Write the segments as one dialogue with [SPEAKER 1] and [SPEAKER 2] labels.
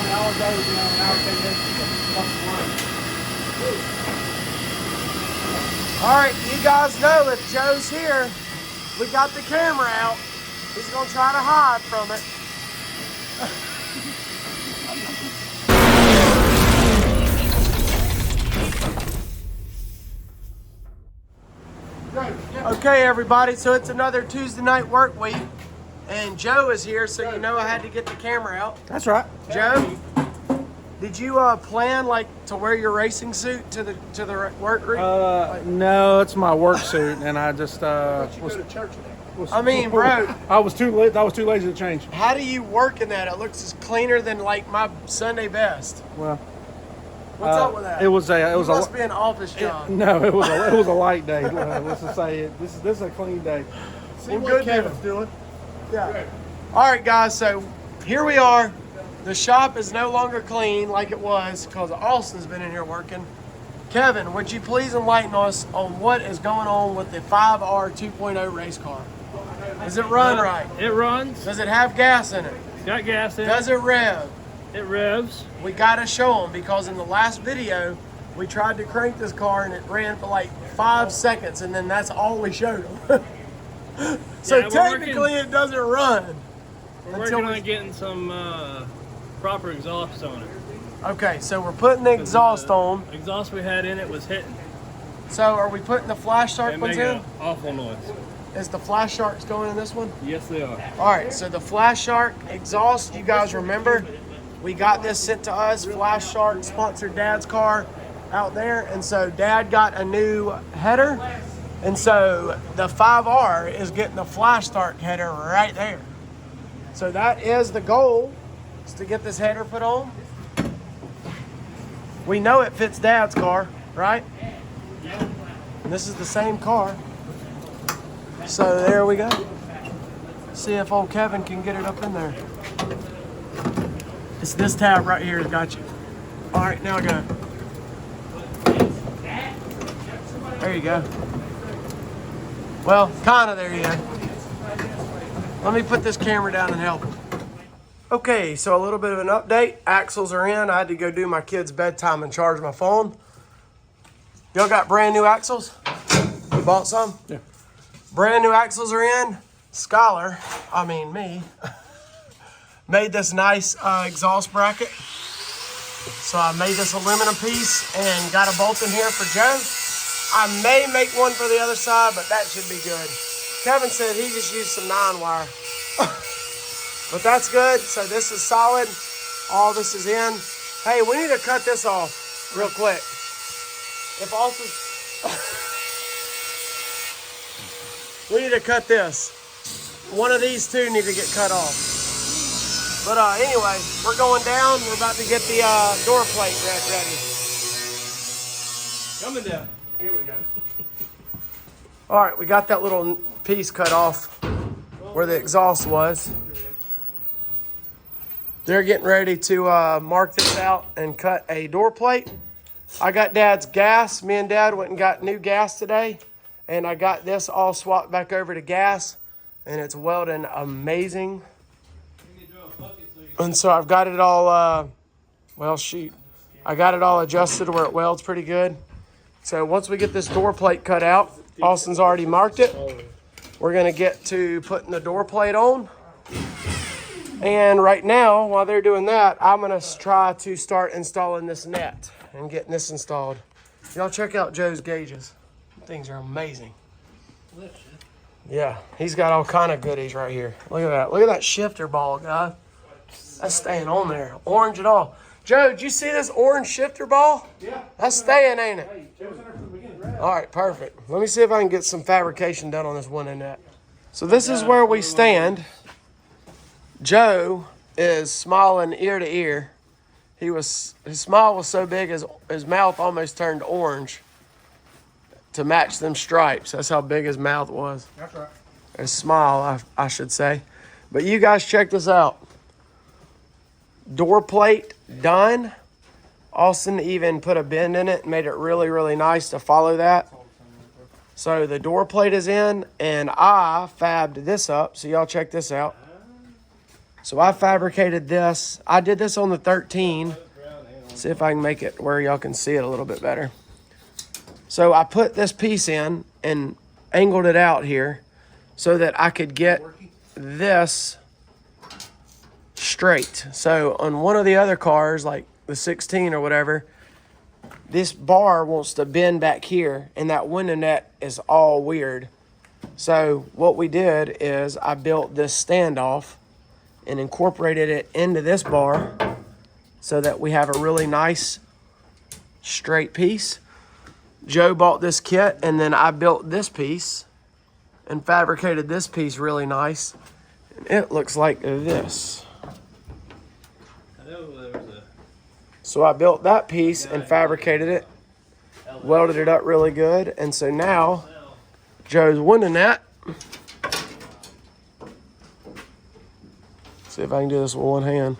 [SPEAKER 1] nowadays, you know, an hour, 10 minutes is a fucking run.
[SPEAKER 2] All right, you guys know if Joe's here, we got the camera out. He's gonna try to hide from it. Okay, everybody, so it's another Tuesday night work week, and Joe is here, so you know I had to get the camera out.
[SPEAKER 1] That's right.
[SPEAKER 2] Joe, did you plan like to wear your racing suit to the work week?
[SPEAKER 1] No, it's my work suit, and I just
[SPEAKER 2] Go to church today. I mean, bro,
[SPEAKER 1] I was too lazy to change.
[SPEAKER 2] how do you work in that? It looks as cleaner than like my Sunday best.
[SPEAKER 1] Well,
[SPEAKER 2] What's up with that?
[SPEAKER 1] it was
[SPEAKER 2] You must be an office job.
[SPEAKER 1] No, it was a light day. Let's just say it. This is a clean day.
[SPEAKER 2] Well, good Kevin's doing. Yeah. All right, guys. So here we are. The shop is no longer clean like it was because Austin's been in here working. Kevin, would you please enlighten us on what is going on with the 5R 2.0 race car? Does it run right?
[SPEAKER 3] It runs.
[SPEAKER 2] Does it have gas in it?
[SPEAKER 3] It's got gas in
[SPEAKER 2] Does it rev?
[SPEAKER 3] it. revs.
[SPEAKER 2] We gotta show them because in the last video we tried to crank this car and it ran for like 5 seconds, and then that's all we showed them. So
[SPEAKER 3] Yeah,
[SPEAKER 2] technically it doesn't run.
[SPEAKER 3] We're working on getting some proper exhaust on it.
[SPEAKER 2] Okay, so we're putting the exhaust on.
[SPEAKER 3] Exhaust we had in it was hitting.
[SPEAKER 2] So are we putting the Flash Shark
[SPEAKER 3] They
[SPEAKER 2] ones
[SPEAKER 3] make
[SPEAKER 2] in?
[SPEAKER 3] an awful noise.
[SPEAKER 2] Is the Flash Sharks going in this one?
[SPEAKER 3] Yes, they are.
[SPEAKER 2] All right, so the Flash Shark exhaust, you guys remember, we got this sent to us. Flash Shark sponsored Dad's car out there, and so Dad got a new header, and so the 5R is getting the Flash Shark header right there. So that is the goal, is to get this header put on. We know it fits Dad's car, right? And this is the same car. So there we go. See if old Kevin can get it up in there. It's this tab right here that got you. All right, now go. There you go. Well, kind of there you go. Let me put this camera down and help him. Okay, so a little bit of an update. Axles are in. I had to go do my kids' bedtime and charge my phone. Y'all got brand new axles? You bought some?
[SPEAKER 1] Yeah.
[SPEAKER 2] Brand new axles are in. Scholar, I mean me, made this nice exhaust bracket. So I made this aluminum piece and got a bolt in here for Joe. I may make one for the other side, but that should be good. Kevin said he just used some 9-wire. But that's good. So this is solid. All this is in. Hey, we need to cut this off real quick. If also, we need to cut this. One of these two need to get cut off. But anyway, we're going down. We're about to get the door plate ready.
[SPEAKER 1] Coming down. Here we go.
[SPEAKER 2] All right, we got that little piece cut off where the exhaust was. They're getting ready to mark this out and cut a door plate. I got Dad's gas. Me and Dad went and got new gas today. And I got this all swapped back over to gas. And it's welding amazing. And so I've got it all, well, shoot. I got it all adjusted where it welds pretty good. So once we get this door plate cut out, Austin's already marked it. We're going to get to putting the door plate on. And right now, while they're doing that, I'm going to try to start installing this net and getting this installed. Y'all check out Joe's gauges. Things are amazing. Yeah, he's got all kind of goodies right here. Look at that. Look at that shifter ball, guys. That's staying on there. Orange and all. Joe, did you see this orange shifter ball?
[SPEAKER 1] Yeah.
[SPEAKER 2] That's staying, ain't it?
[SPEAKER 1] Hey, Joe's in there from the beginning.
[SPEAKER 2] All right, perfect. Let me see if I can get some fabrication done on this one and that. So this is where we stand. Joe is smiling ear to ear. His smile was so big his mouth almost turned orange to match them stripes. That's how big his mouth was.
[SPEAKER 1] That's right.
[SPEAKER 2] His smile, I should say. But you guys check this out. Door plate done. Austin even put a bend in it and made it really, really nice to follow that. So the door plate is in, and I fabbed this up. So y'all check this out. So I fabricated this. I did this on the 13. See if I can make it where y'all can see it a little bit better. So I put this piece in and angled it out here so that I could get this straight. So on one of the other cars, like the 16 or whatever, this bar wants to bend back here, and that window net is all weird. So what we did is I built this standoff and incorporated it into this bar so that we have a really nice straight piece. Joe bought this kit, and then I built this piece and fabricated this piece really nice. And it looks like this.
[SPEAKER 3] I know there was a.
[SPEAKER 2] So I built that piece and fabricated it, welded it up really good, and so now Joe's window net. See if I can do this with one hand.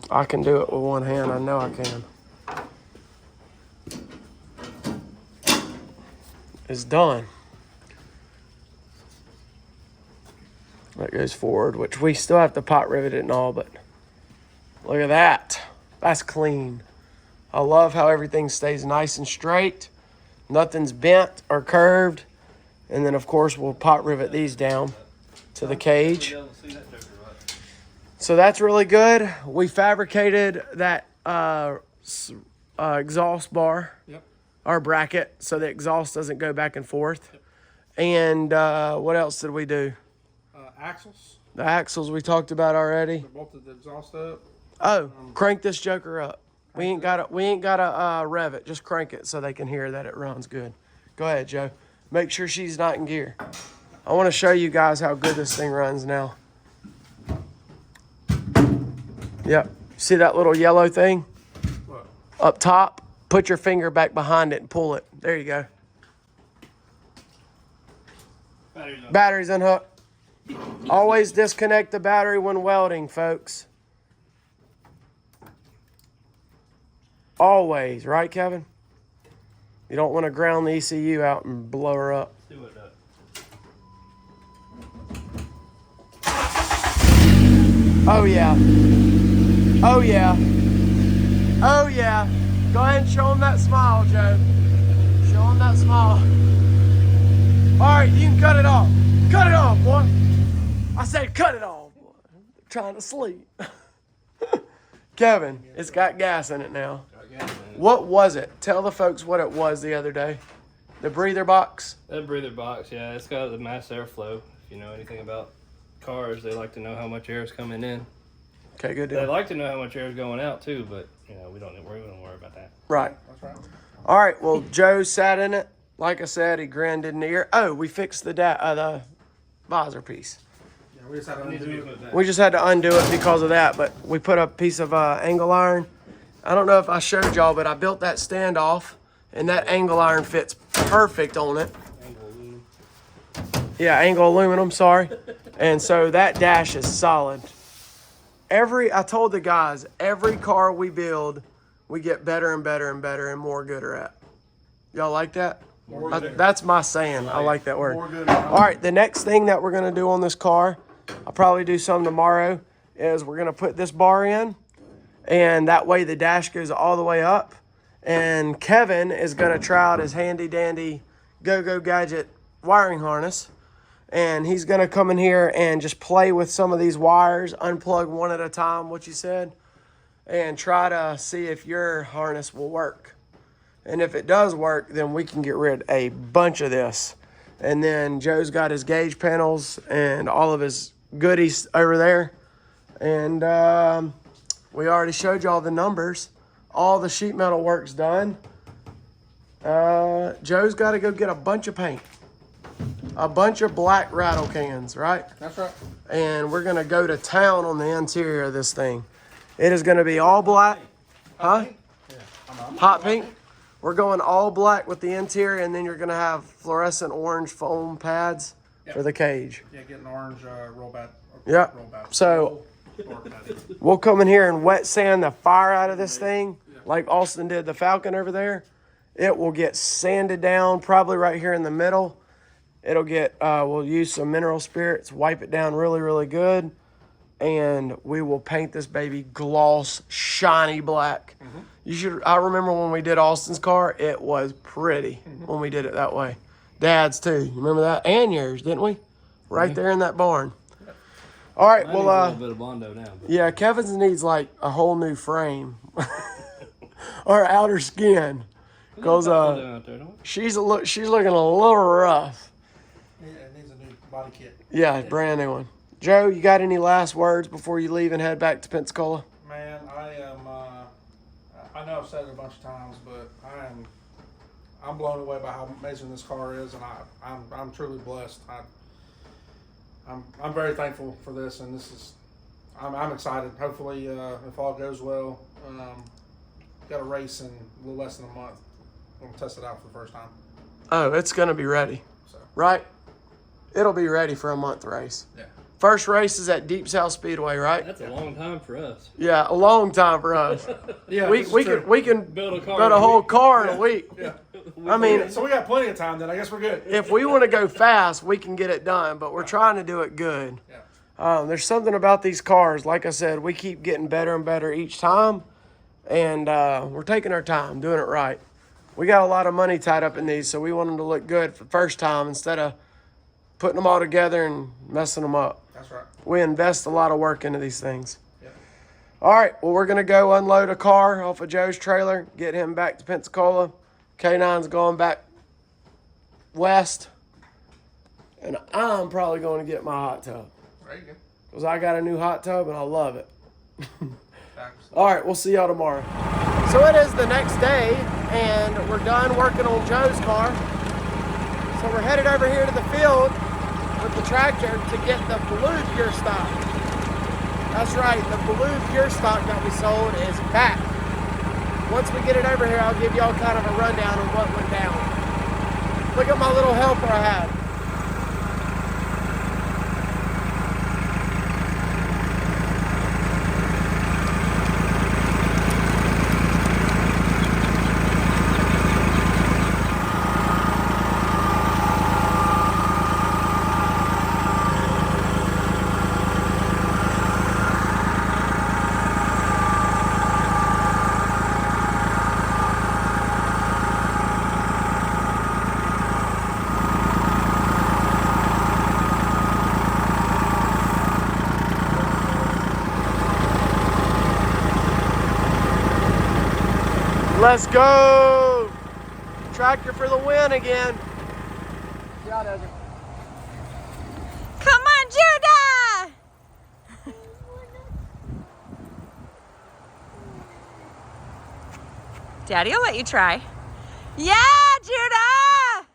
[SPEAKER 2] I can do it with one hand. I know I can. It's done. That goes forward, which we still have to pot rivet it and all, but look at that. That's clean. I love how everything stays nice and straight. Nothing's bent or curved. And then, of course, we'll pot rivet these down to the cage. So that's really good. We fabricated that exhaust bar, our bracket, so the exhaust doesn't go back and forth. And what else did we do?
[SPEAKER 1] Axles.
[SPEAKER 2] The axles we talked about already.
[SPEAKER 1] We bolted the exhaust up.
[SPEAKER 2] Oh, crank this joker up. We ain't gotta rev it. Just crank it so they can hear that it runs good. Go ahead, Joe. Make sure she's not in gear. I want to show you guys how good this thing runs now. Yep. See that little yellow thing?
[SPEAKER 1] What?
[SPEAKER 2] Up top? Put your finger back behind it and pull it. There you go. Battery's unhooked. Always disconnect the battery when welding, folks. Always, right, Kevin? You don't want to ground the ECU out and blow her up.
[SPEAKER 3] Do it up.
[SPEAKER 2] Oh, yeah. Oh, yeah. Oh, yeah. Go ahead and show him that smile, Joe. Show him that smile. All right, you can cut it off. Cut it off, boy. I said cut it off, boy. I'm trying to sleep. Kevin, it's got gas in it now. What was it? Tell the folks what it was the other day. The breather box?
[SPEAKER 3] That breather box, yeah, it's got the mass airflow. If you know anything about cars, they like to know how much air is coming in.
[SPEAKER 2] Okay, good
[SPEAKER 3] They
[SPEAKER 2] deal.
[SPEAKER 3] like to know how much air is going out too, but we don't worry about that.
[SPEAKER 2] Right.
[SPEAKER 1] That's right.
[SPEAKER 2] All right, well, Joe sat in it. Like I said, he grinned in the ear. Oh, we fixed the visor piece.
[SPEAKER 1] Yeah, we just had to undo it.
[SPEAKER 2] We just had to undo it because of that, but we put a piece of angle iron. I don't know if I showed y'all, but I built that standoff, and that angle iron fits perfect on it. Yeah, angle aluminum, sorry. And so that dash is solid. I told the guys, every car we build, we get better and better and better and more gooder at. Y'all like that? That's my saying. I like that word. All right, the next thing that we're going to do on this car, I'll probably do some tomorrow, is we're going to put this bar in, and that way the dash goes all the way up. And Kevin is going to try out his handy-dandy go-go gadget wiring harness. And he's going to come in here and just play with some of these wires, unplug one at a time, what you said, and try to see if your harness will work. And if it does work, then we can get rid of a bunch of this. And then Joe's got his gauge panels and all of his goodies over there. And we already showed y'all the numbers. All the sheet metal work's done. Joe's got to go get a bunch of paint. A bunch of black rattle cans, right?
[SPEAKER 1] That's right.
[SPEAKER 2] And we're going to go to town on the interior of this thing. It is going to be all black. Huh? Hot pink? We're going all black with the interior, and then you're going to have fluorescent orange foam pads for the cage.
[SPEAKER 1] Yeah, get an orange roll back.
[SPEAKER 2] Yeah. So we'll come in here and wet sand the fire out of this thing like Austin did the Falcon over there. It will get sanded down probably right here in the middle. It'll get, we'll use some mineral spirits, wipe it down really, really good. And we will paint this baby gloss, shiny black. I remember when we did Austin's car, it was pretty when we did it that way. Dad's too. You remember that? And yours, didn't we? Right there in that barn. All right,
[SPEAKER 3] Mine
[SPEAKER 2] well,
[SPEAKER 3] needs a little bit of Bondo now. But.
[SPEAKER 2] yeah, Kevin's needs like a whole new frame or outer skin, because she's looking a little rough.
[SPEAKER 1] Yeah, it needs a new body kit.
[SPEAKER 2] Yeah, brand new one. Joe, you got any last words before you leave and head back to Pensacola?
[SPEAKER 1] Man, I am. I know I've said it a bunch of times, but I'm blown away by how amazing this car is, and I'm truly blessed. I'm very thankful for this, and I'm excited. Hopefully, if all goes well, got a race in a little less than a month. I'm gonna test it out for the first time.
[SPEAKER 2] Oh, it's gonna be ready,
[SPEAKER 1] So
[SPEAKER 2] right? It'll be ready for a month race.
[SPEAKER 1] yeah.
[SPEAKER 2] First race is at Deep South Speedway, right?
[SPEAKER 3] That's a long time for us.
[SPEAKER 2] Yeah, a long time for us.
[SPEAKER 1] Yeah,
[SPEAKER 2] we can
[SPEAKER 3] Build a car.
[SPEAKER 2] build a whole car in a week.
[SPEAKER 1] Yeah.
[SPEAKER 2] I mean,
[SPEAKER 1] So we got plenty of time then. I guess we're good.
[SPEAKER 2] if we want to go fast, we can get it done, but we're trying to do it good.
[SPEAKER 1] Yeah.
[SPEAKER 2] There's something about these cars. Like I said, we keep getting better and better each time, and we're taking our time, doing it right. We got a lot of money tied up in these, so we want them to look good for the first time instead of putting them all together and messing them up.
[SPEAKER 1] That's right.
[SPEAKER 2] We invest a lot of work into these things.
[SPEAKER 1] Yeah.
[SPEAKER 2] All right, well, we're going to go unload a car off of Joe's trailer, get him back to Pensacola. K9's going back west, and I'm probably going to get my hot tub
[SPEAKER 1] There you go.
[SPEAKER 2] because I got a new hot tub and I love it.
[SPEAKER 1] Thanks.
[SPEAKER 2] All right, we'll see y'all tomorrow. So it is the next day, and we're done working on Joe's car. So we're headed over here to the field with the tractor to get the blue pure stock. That's right, the blue pure stock that we sold is back. Once we get it over here, I'll give y'all kind of a rundown of what went down. Look at my little helper I had. Let's go! Tractor for the win again.
[SPEAKER 4] Come on, Judah! Daddy will let you try. Yeah, Judah!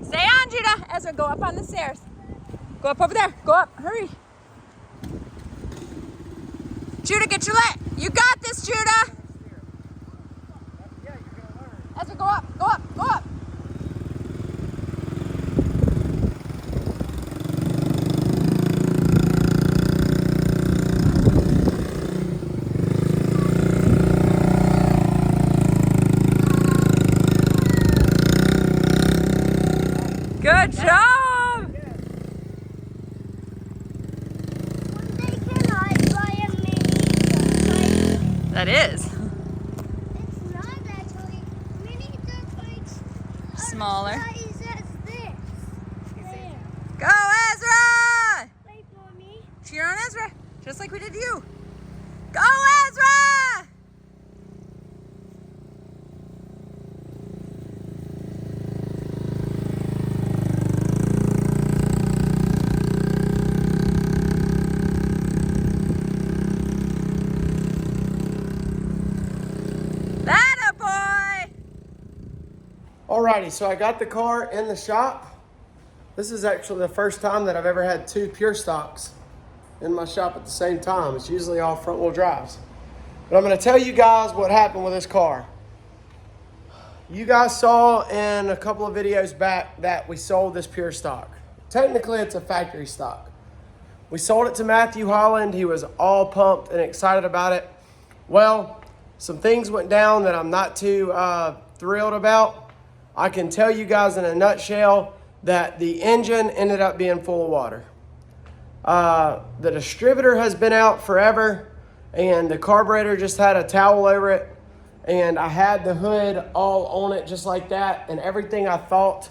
[SPEAKER 4] Stay on, Judah. Ezra, go up on the stairs. Go up over there. Go up. Hurry. Judah, get your leg. You got this, Judah. Ezra, go up. Go up. Go up. Good job! That is.
[SPEAKER 5] It's not actually. Mini dirt bikes are
[SPEAKER 4] Smaller.
[SPEAKER 5] the size as this. There.
[SPEAKER 4] Go, Ezra!
[SPEAKER 5] Wait for me.
[SPEAKER 4] Cheer on Ezra, just like we did you. Go, Ezra! That a boy!
[SPEAKER 2] Alrighty, so I got the car in the shop. This is actually the first time that I've ever had two pure stocks in my shop at the same time. It's usually all front wheel drives. But I'm gonna tell you guys what happened with this car. You guys saw in a couple of videos back that we sold this pure stock. Technically, it's a factory stock. We sold it to Matthew Holland. He was all pumped and excited about it. Well, some things went down that I'm not too thrilled about. I can tell you guys in a nutshell that the engine ended up being full of water. The distributor has been out forever, and the carburetor just had a towel over it, and I had the hood all on it just like that, and everything I thought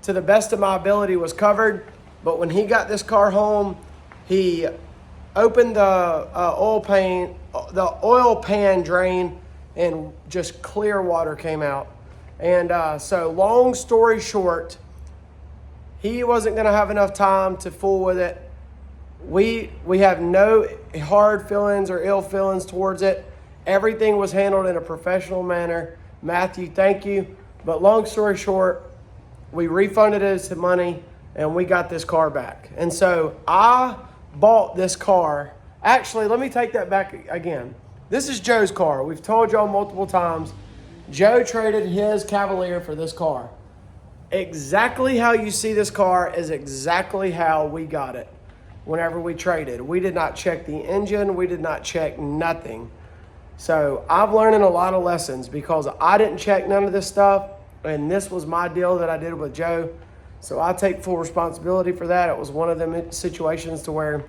[SPEAKER 2] to the best of my ability was covered. But when he got this car home, he opened the oil pan drain, and just clear water came out. And so long story short, he wasn't going to have enough time to fool with it. We have no hard feelings or ill feelings towards it. Everything was handled in a professional manner. Matthew, thank you. But long story short, we refunded his money and we got this car back. And so I bought this car. Actually, let me take that back again. This is Joe's car. We've told y'all multiple times. Joe traded his Cavalier for this car. Exactly how you see this car is exactly how we got it whenever we traded. We did not check the engine. We did not check nothing. So I've learned a lot of lessons because I didn't check none of this stuff, and this was my deal that I did with Joe. So I take full responsibility for that. It was one of them situations to where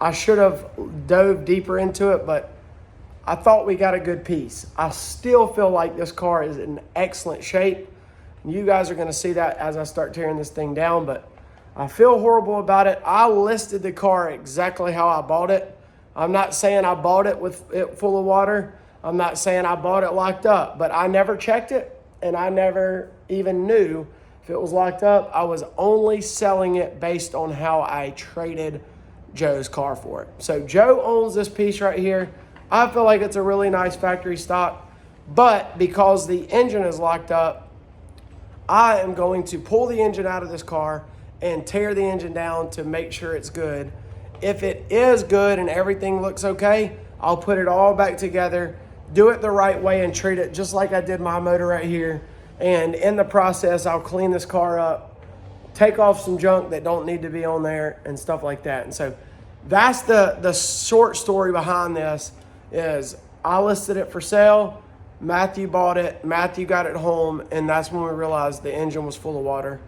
[SPEAKER 2] I should have dove deeper into it, but I thought we got a good piece. I still feel like this car is in excellent shape. You guys are going to see that as I start tearing this thing down, but I feel horrible about it. I listed the car exactly how I bought it. I'm not saying I bought it with it full of water. I'm not saying I bought it locked up, but I never checked it, and I never even knew if it was locked up. I was only selling it based on how I traded Joe's car for it. So Joe owns this piece right here. I feel like it's a really nice factory stock, but because the engine is locked up, I am going to pull the engine out of this car and tear the engine down to make sure it's good. If it is good and everything looks okay, I'll put it all back together, do it the right way, and treat it just like I did my motor right here. And in the process, I'll clean this car up, take off some junk that don't need to be on there and stuff like that. And so that's the short story behind this. Is I listed it for sale, Matthew bought it, Matthew got it home, and that's when we realized the engine was full of water.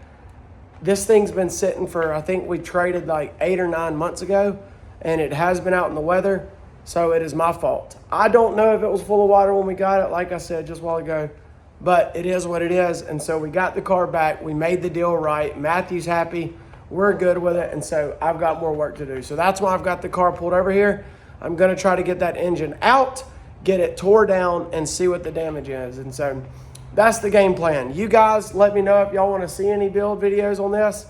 [SPEAKER 2] This thing's been sitting for, I think we traded like 8 or 9 months ago, and it has been out in the weather, so it is my fault. I don't know if it was full of water when we got it, like I said just a while ago, but it is what it is. And so we got the car back, we made the deal right, Matthew's happy, we're good with it, and so I've got more work to do. So that's why I've got the car pulled over here. I'm going to try to get that engine out, get it tore down, and see what the damage is. And so that's the game plan. You guys let me know if y'all want to see any build videos on this.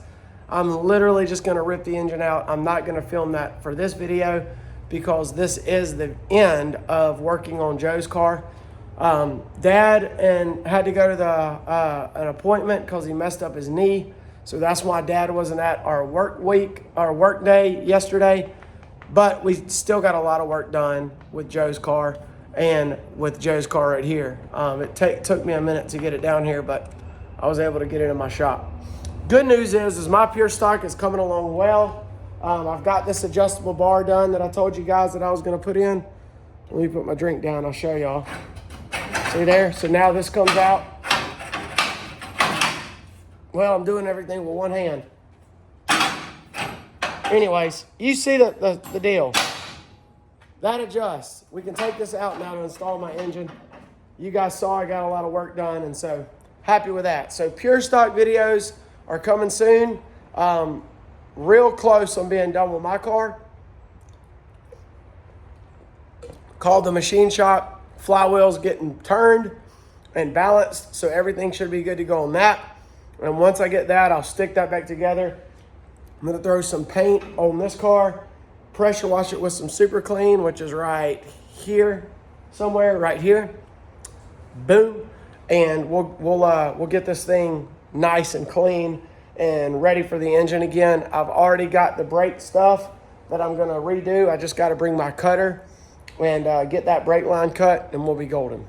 [SPEAKER 2] I'm literally just going to rip the engine out. I'm not going to film that for this video because this is the end of working on Joe's car. Dad had to go to an appointment because he messed up his knee. So that's why Dad wasn't at our work day yesterday. But we still got a lot of work done with Joe's car and with Joe's car right here. It took me a minute to get it down here, but I was able to get it in my shop. Good news is my pure stock is coming along well. I've got this adjustable bar done that I told you guys that I was going to put in. Let me put my drink down. I'll show y'all. See there? So now this comes out. Well, I'm doing everything with one hand. Anyways, you see the deal. That adjusts. We can take this out now to install my engine. You guys saw I got a lot of work done, and so happy with that. So pure stock videos are coming soon. Real close on being done with my car. Called the machine shop. Flywheel's getting turned and balanced, so everything should be good to go on that. And once I get that, I'll stick that back together. I'm going to throw some paint on this car, pressure wash it with some Super Clean, which is right here, somewhere right here. Boom. And we'll get this thing nice and clean and ready for the engine again. I've already got the brake stuff that I'm going to redo. I just got to bring my cutter and get that brake line cut, and we'll be golden.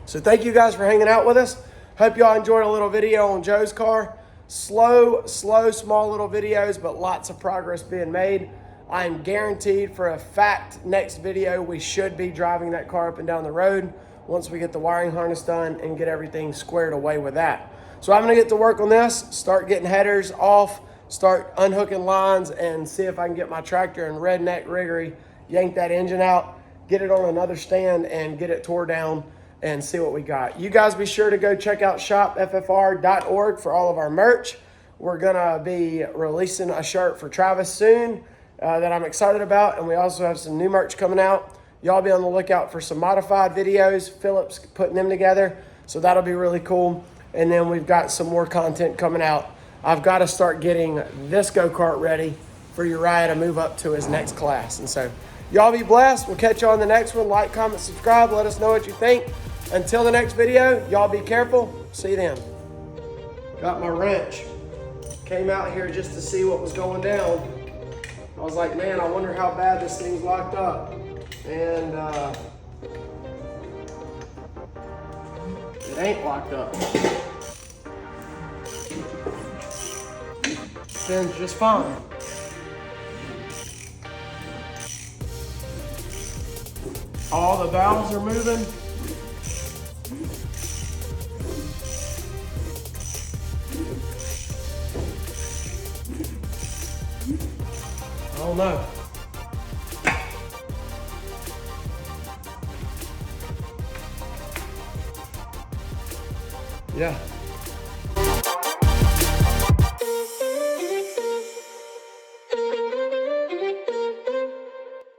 [SPEAKER 2] So thank you guys for hanging out with us. Hope y'all enjoyed a little video on Joe's car. Slow, small little videos, but lots of progress being made. I'm guaranteed for a fact next video we should be driving that car up and down the road once we get the wiring harness done and get everything squared away with that. So I'm gonna get to work on this, start getting headers off, start unhooking lines, and see if I can get my tractor in redneck riggery, yank that engine out, get it on another stand, and get it tore down and see what we got. You guys be sure to go check out shopffr.org for all of our merch. We're gonna be releasing a shirt for Travis soon that I'm excited about, and we also have some new merch coming out. Y'all be on the lookout for some modified videos. Philip's putting them together, so that'll be really cool. And then we've got some more content coming out. I've got to start getting this go-kart ready for Uriah to move up to his next class. And so y'all be blessed. We'll catch you on the next one. Like, comment, subscribe. Let us know what you think. Until the next video, y'all be careful. See you then. Got my wrench. Came out here just to see what was going down. I was like, man, I wonder how bad this thing's locked up. And it ain't locked up. Spins just fine. All the valves are moving. I don't know. Yeah.